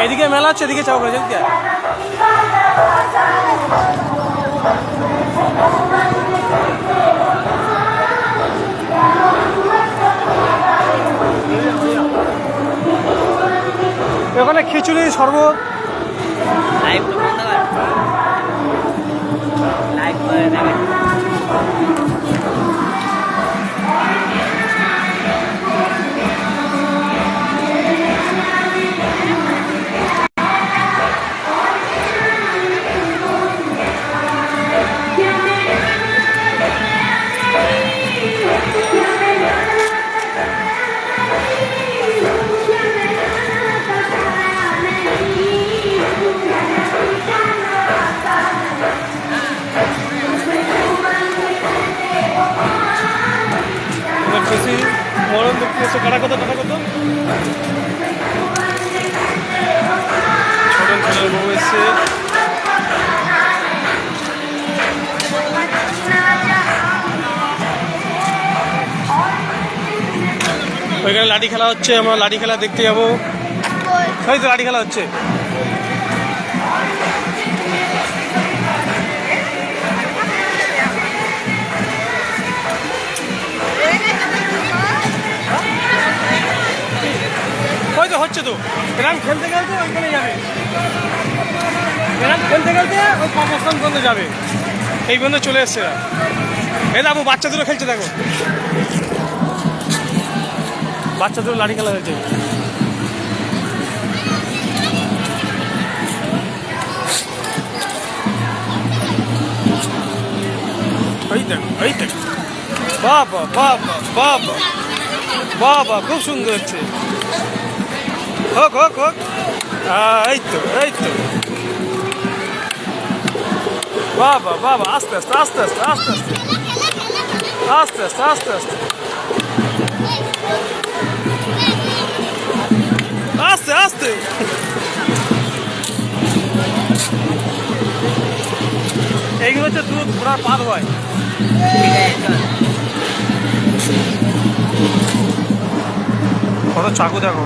এইদিকে মেলা হচ্ছে, এদিকে চাও করে এদিকে। ওখানে খিচুড়ি শরবত। লাইভ তো বন্ধ কর, লাইভ করে দেবে। খুশি মরণ দেখতে এসে কাটা কত ছোটন ছোটন বউ এসছে। ওইখানে লাঠি খেলা হচ্ছে, আমরা লাঠি খেলা দেখতে যাবো। ওই তো লাঠি খেলা হচ্ছে। ওই তো হচ্ছে তো, এরকম খেলতে খেলতে ওইখানে যাবে, এরকম খেলতে খেলতে ওই কর্মস্থান পর্যন্ত যাবে। এই পর্যন্ত চলে এসছে এরা। এই দেখো বাচ্চা দুটো খেলছে, দেখো বাচ্চা দুটো লাঠি খেলা হয়েছে। এই দেখো এই দেখো, বাবা বাবা বাবা বাবা, খুব সুন্দর হচ্ছে। হোক হোক হোক, এই তো এই তো, বাবা বাবা, আস্তে আস্তে আস্তে আস্তে আস্তে আস্তে আস্তে আস্তে আস্তে আস্তে আস্তে আস্তে। এইগুলো হচ্ছে দুধ ঘোড়ার পাত হয়। কত চাকু দেখো।